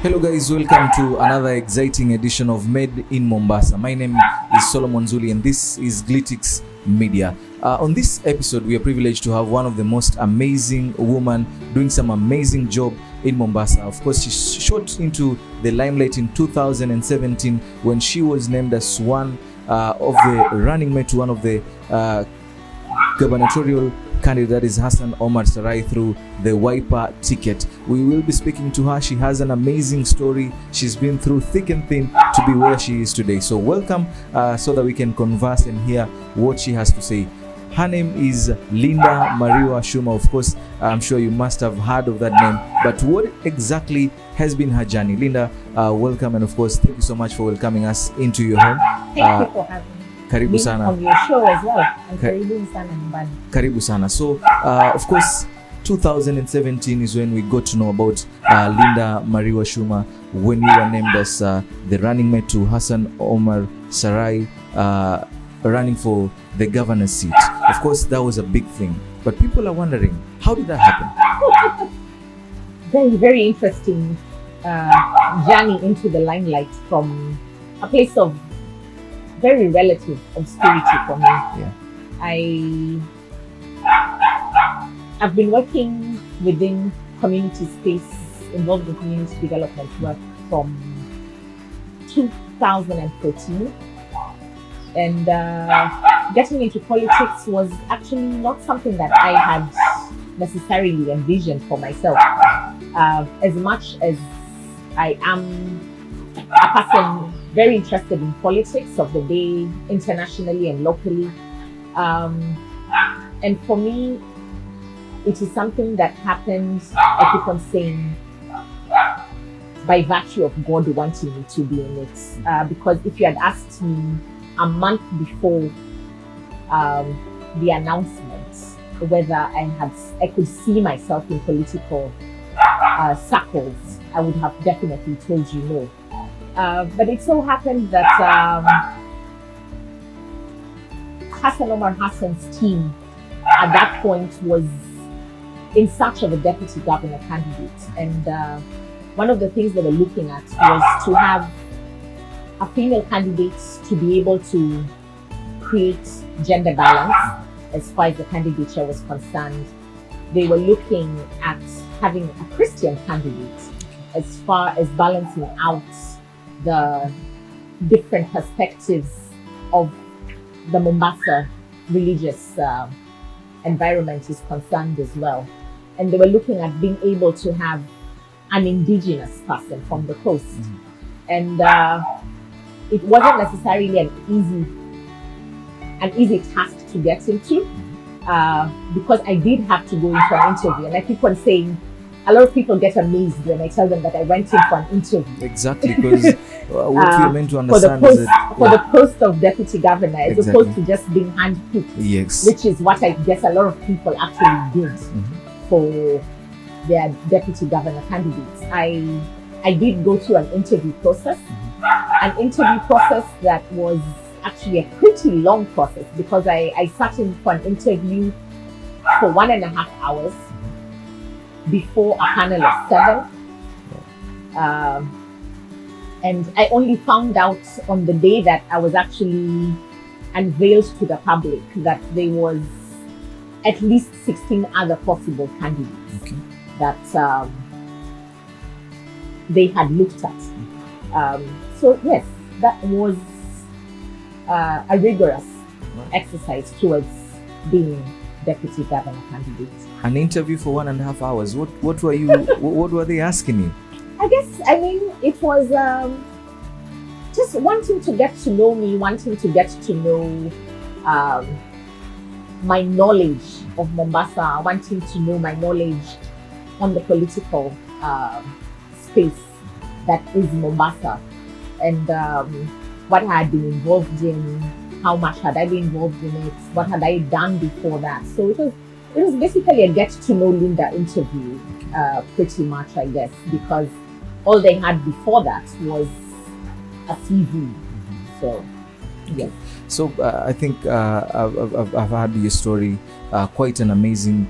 Hello guys, welcome to another exciting edition of Made in Mombasa. My name is Solomon Zuli and this is Glitix Media. On this episode, we are privileged to have one of the most amazing women doing some amazing job in Mombasa. Of course, she shot into the limelight in 2017 when she was named as one of the running mate to one of the gubernatorial candidate, that is Hassan Omar Sarai, through the Wiper ticket. We will be speaking to her. She has an amazing story. She's been through thick and thin to be where she is today. So welcome so that we can converse and hear what she has to say. Her name is Linda Mariwa Shuma. Of course, I'm sure you must have heard of that name, but what exactly has been her journey? Linda, welcome, and of course, thank you so much for welcoming us into your home. Thank you for having me. Karibu sana. On your show as well. And karibu sana nyumbani. Karibu sana. So, of course, 2017 is when we got to know about Linda Mariwa Shuma, when you were named as the running mate to Hassan Omar Sarai, running for the governor's seat. Of course, that was a big thing. But people are wondering, how did that happen? Very, very interesting journey into the limelight from a place of very relative obscurity for me. Yeah. I've been working within community space, involved in community development work from 2014. And getting into politics was actually not something that I had necessarily envisioned for myself. As much as I am a person very interested in politics of the day, internationally and locally. And for me, it is something that happens, I keep on saying, by virtue of God wanting me to be in it. Because if you had asked me a month before the announcement whether I could see myself in political circles, I would have definitely told you no. But it so happened that Hassan Omar Hassan's team at that point was in search of a deputy governor candidate. And one of the things they were looking at was to have a female candidate to be able to create gender balance as far as the candidature was concerned. They were looking at having a Christian candidate as far as balancing out the different perspectives of the Mombasa religious environment is concerned as well. And they were looking at being able to have an indigenous person from the coast. And it wasn't necessarily an easy task to get into because I did have to go into an interview. And I keep on saying, a lot of people get amazed when I tell them that I went in for an interview. Exactly, because what we're meant to understand is that for the post of deputy governor, as opposed to just being handpicked, yes, which is what I guess a lot of people actually did for their deputy governor candidates. I did go through an interview process, that was actually a pretty long process because I sat in for an interview for 1.5 hours before a panel of 7. And I only found out on the day that I was actually unveiled to the public that there was at least 16 other possible candidates that they had looked at. So yes, that was a rigorous exercise towards being deputy governor candidate. An interview for 1.5 hours. What were you? What were they asking you? It was just wanting to get to know me, wanting to get to know my knowledge of Mombasa, wanting to know my knowledge on the political space that is Mombasa, and what I had been involved in, how much had I been involved in it, what had I done before that. So it was basically a get to know Linda interview, pretty much, I guess, because all they had before that was a CV. So Yes. So I think I've heard your story, quite an amazing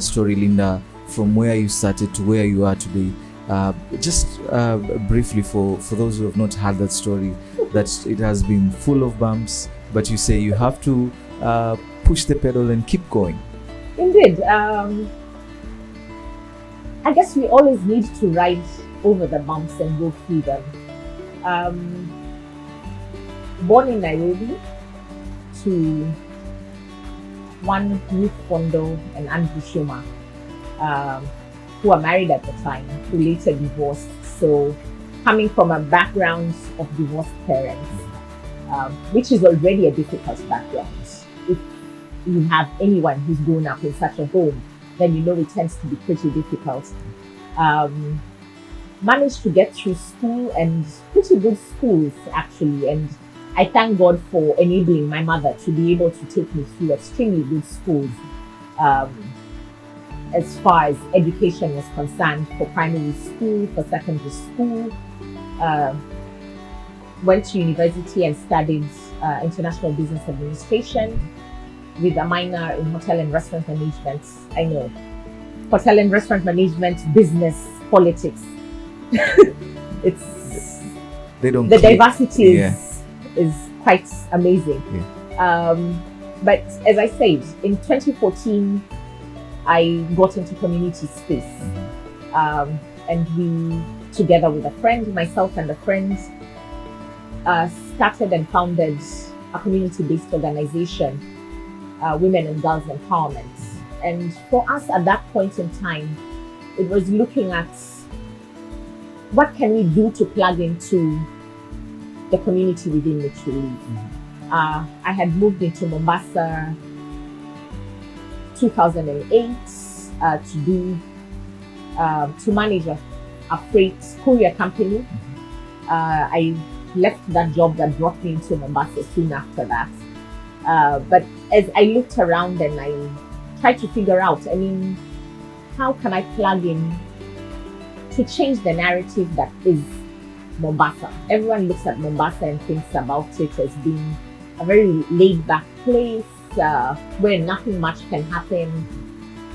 story, Linda, from where you started to where you are today. Just briefly for those who have not heard that story, that it has been full of bumps, but you say you have to push the pedal and keep going. Indeed. I guess we always need to ride over the bumps and go through them. Born in Nairobi to one Ruth Kondo and Andrew Shuma, who were married at the time, who later divorced. So coming from a background of divorced parents, which is already a difficult background. If you have anyone who's grown up in such a home, then you know it tends to be pretty difficult. Managed to get through school, and pretty good schools actually, and I thank God for enabling my mother to be able to take me through extremely good schools as far as education was concerned, for primary school, for secondary school. Went to university and studied international business administration with a minor in hotel and restaurant management. I know, hotel and restaurant management, business, politics. They don't. The diversity Yeah. is quite amazing. Yeah. But as I said, in 2014, I got into community space, and we, together with a friend, myself and a friend, started and founded a community-based organization, Women and Girls Empowerment. And for us at that point in time, it was looking at what can we do to plug into the community within which we live. I had moved into Mombasa 2008 to manage a freight courier company. I left that job that brought me into Mombasa soon after that. But as I looked around and I tried to figure out, how can I plug in to change the narrative that is Mombasa? Everyone looks at Mombasa and thinks about it as being a very laid-back place where nothing much can happen,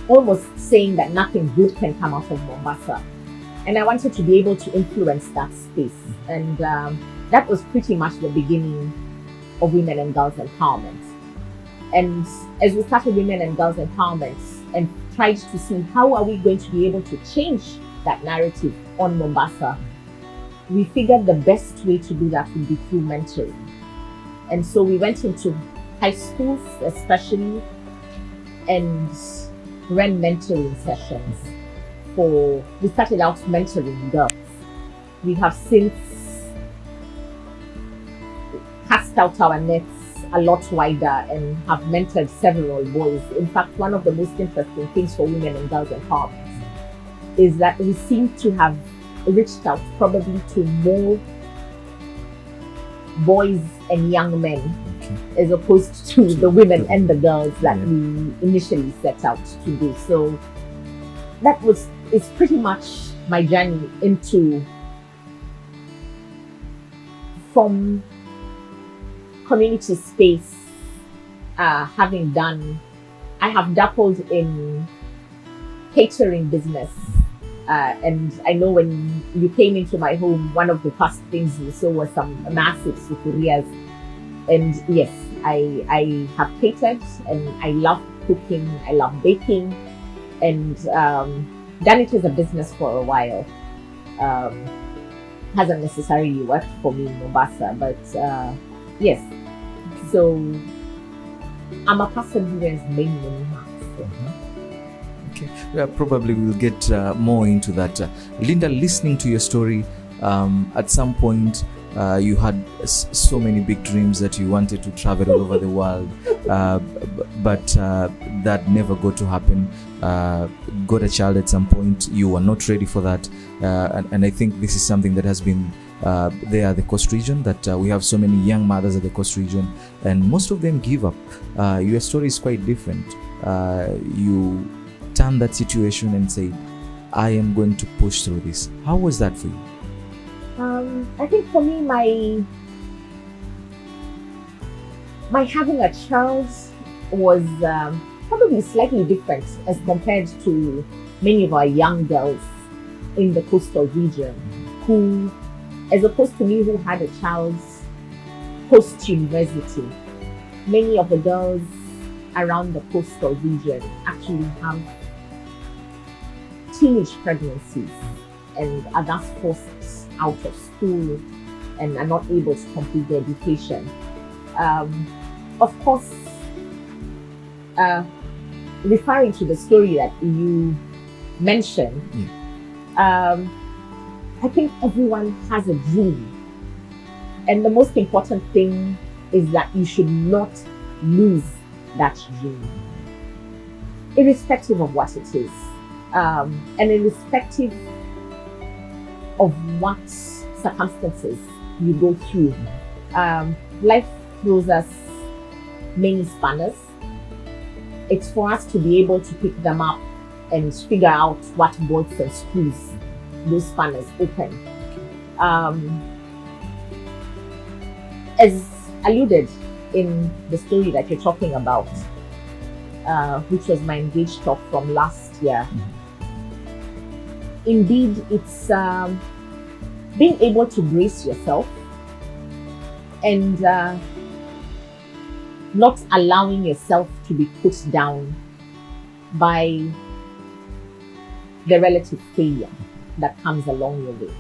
almost saying that nothing good can come out of Mombasa. And I wanted to be able to influence that space. And that was pretty much the beginning of Women and Girls Empowerment. And as we started Women and Girls Empowerment and tried to see how are we going to be able to change that narrative on Mombasa, we figured the best way to do that would be through mentoring. And so we went into high schools especially and ran mentoring sessions. We started out mentoring girls. We have since cast out our nets a lot wider and have mentored several boys. In fact, one of the most interesting things for Women and Girls Empowerment is that we seem to have reached out probably to more boys and young men, as opposed to the women and the girls that we initially set out to do. So that is pretty much my journey into, from community space, I have dabbled in catering business. And I know when you came into my home, one of the first things you saw was some massive sufurias. And yes, I have catered and I love cooking, I love baking, and done it as a business for a while. Hasn't necessarily worked for me in Mombasa, but yes. So I'm a person who wears many hats. Okay, probably we'll get more into that. Linda, listening to your story, at some point you had so many big dreams that you wanted to travel all over the world, but that never got to happen. Got a child at some point, you were not ready for that, and I think this is something that has been there at the coast region, that we have so many young mothers at the coast region and most of them give up. Your story is quite different. You turned that situation and said, I am going to push through this. How was that for you? I think for me, my having a child was probably slightly different as compared to many of our young girls in the coastal region who, as opposed to me who had a child post-university, many of the girls around the coastal region actually have teenage pregnancies and are thus forced out of school and are not able to complete their education. Of course, referring to the story that you mentioned, I think everyone has a dream. And the most important thing is that you should not lose that dream, irrespective of what it is, and irrespective of what circumstances you go through. Life throws us many spanners. It's for us to be able to pick them up and figure out what bolts and screws those spanners open. As alluded in the story that you're talking about, which was my engaged talk from last year, indeed, it's being able to brace yourself and not allowing yourself to be put down by the relative failure that comes along your way,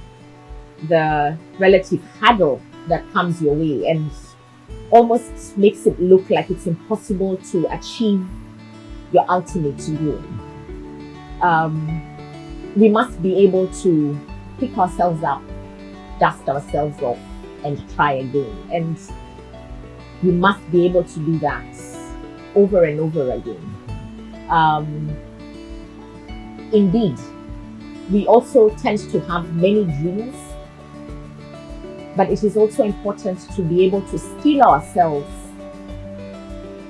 the relative hurdle that comes your way and almost makes it look like it's impossible to achieve your ultimate goal. We must be able to pick ourselves up, dust ourselves off, and try again. And we must be able to do that over and over again. Indeed, we also tend to have many dreams, but it is also important to be able to still ourselves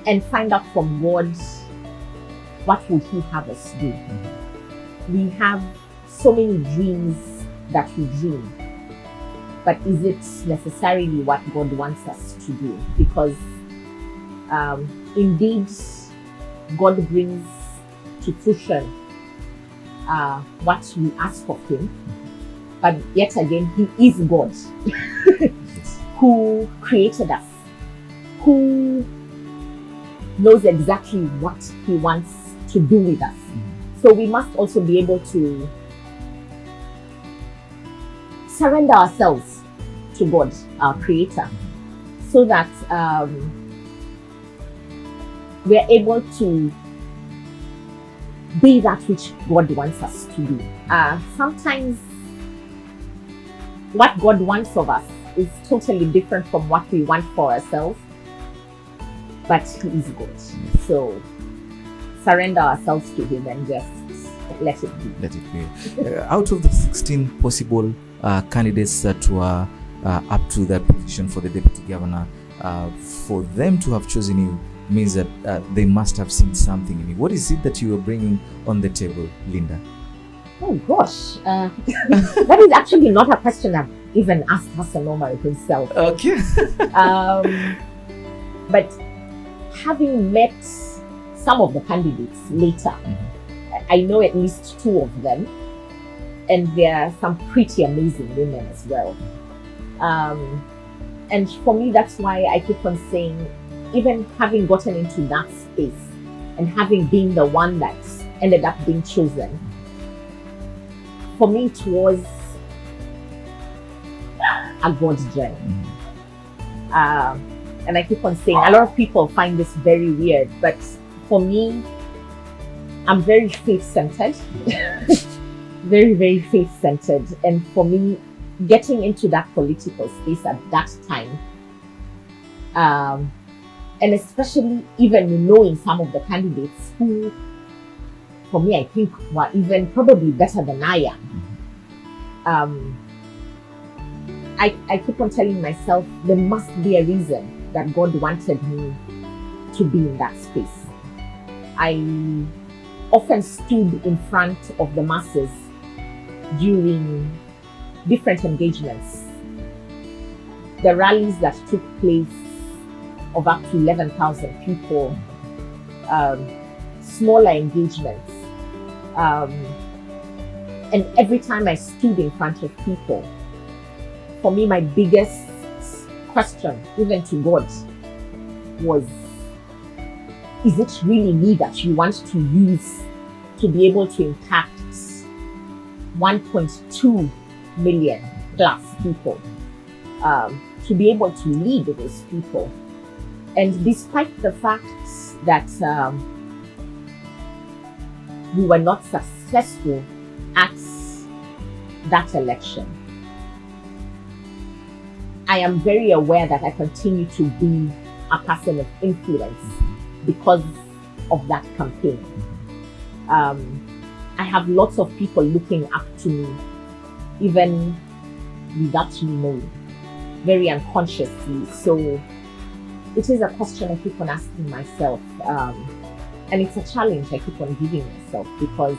and find out from God, what would He have us do? We have so many dreams that we dream, but is it necessarily what God wants us to do? Because indeed, God brings to fruition what we ask of Him, but yet again, He is God who created us, who knows exactly what He wants to do with us. So we must also be able to surrender ourselves to God, our Creator, so that we are able to be that which God wants us to do. Sometimes what God wants of us is totally different from what we want for ourselves, but He is good. So surrender ourselves to Him and just let it be. Let it be. Out of the 16 possible candidates that were up to that position for the deputy governor, for them to have chosen you means that they must have seen something in you. What is it that you are bringing on the table, Linda? Oh gosh, that is actually not a question I've even asked Hassan Omar himself. Okay. But having met some of the candidates later, I know at least two of them, and there are some pretty amazing women as well. And for me, that's why I keep on saying, even having gotten into that space and having been the one that ended up being chosen, for me it was a God journey. And I keep on saying, a lot of people find this very weird, but for me, I'm very faith-centered. Very, very faith-centered. And for me, getting into that political space at that time, and especially even knowing some of the candidates who, for me, I think were even probably better than I am. I keep on telling myself there must be a reason that God wanted me to be in that space. I often stood in front of the masses during different engagements, the rallies that took place of up to 11,000 people, smaller engagements. And every time I stood in front of people, for me, my biggest question, even to God, was, is it really me that you want to use to be able to impact 1.2 million plus people, to be able to lead those people? And despite the fact that we were not successful at that election, I am very aware that I continue to be a person of influence because of that campaign. I have lots of people looking up to me, even without me knowing, very unconsciously. So it is a question I keep on asking myself, and it's a challenge I keep on giving myself, because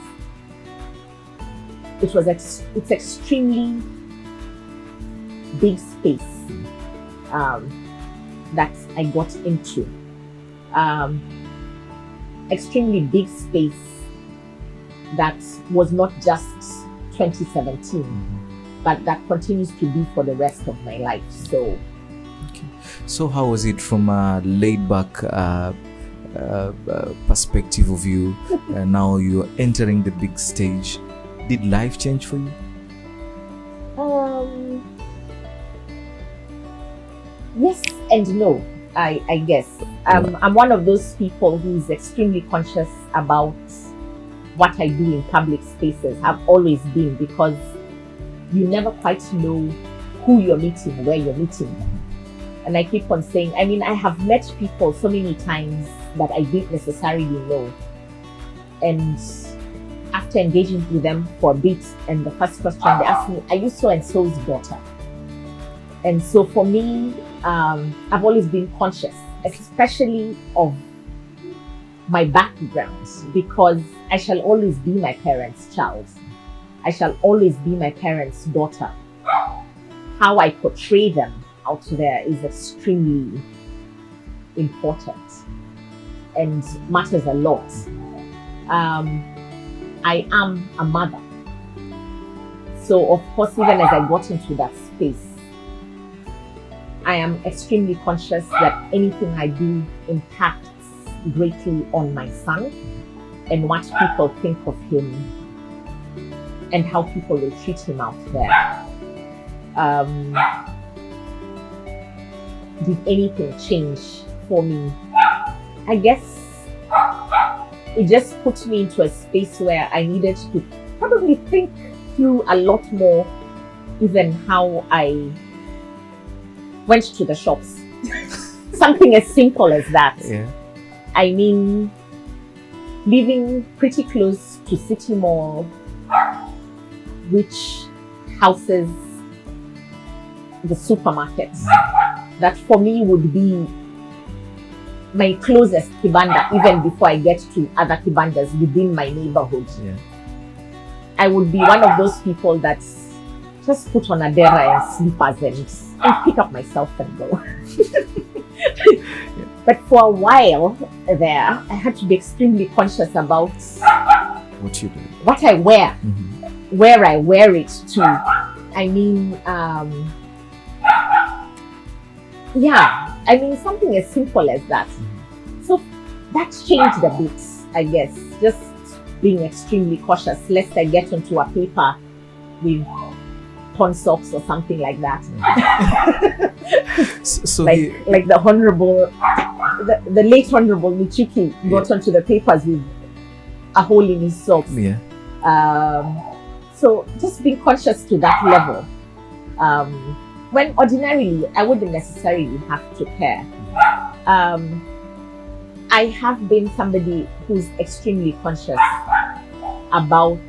it's extremely big space that I got into. Extremely big space that was not just 2017, but that continues to be for the rest of my life. So, okay. So how was it from a laid-back perspective of you? Now you're entering the big stage. Did life change for you? Yes and no, I guess. I'm one of those people who's extremely conscious about what I do in public spaces. I've always been, because you never quite know who you're meeting, where you're meeting. And I keep on saying, I mean, I have met people so many times that I didn't necessarily know. And after engaging with them for a bit, and the first question they asked me, are you so-and-so's daughter? And so for me, I've always been conscious, especially of my background, because I shall always be my parents' child. I shall always be my parents' daughter. How I portray them out there is extremely important and matters a lot. I am a mother. So of course, even as I got into that space, I am extremely conscious that anything I do impacts greatly on my son and what people think of him and how people will treat him out there. Did anything change for me? I guess it just put me into a space where I needed to probably think through a lot more, even how I went to the shops. Something as simple as that. Yeah. I mean, living pretty close to City Mall, which houses the supermarkets, that for me would be my closest kibanda, even before I get to other kibandas within my neighborhood. Yeah. I would be one of those people that just put on a dera and slippers and pick up myself and go. But for a while there, I had to be extremely conscious about What you do. what I wear, where I wear it to. I mean, something as simple as that. So that's changed a bit, I guess. Just being extremely cautious, lest I get into a paper with torn socks or something like that. So like the honorable, the late honorable Michuki got onto the papers with a hole in his socks. Yeah. So just being conscious to that level, when ordinarily I wouldn't necessarily have to care. I have been somebody who's extremely conscious about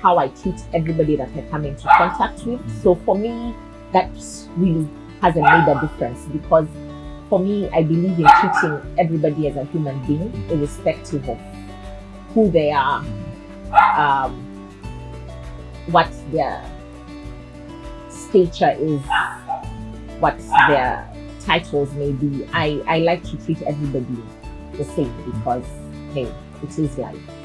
how I treat everybody that I come into contact with. So for me, that really hasn't made a difference, because for me, I believe in treating everybody as a human being, irrespective of who they are, what their stature is, what their titles may be, I like to treat everybody the same because, hey, it is life.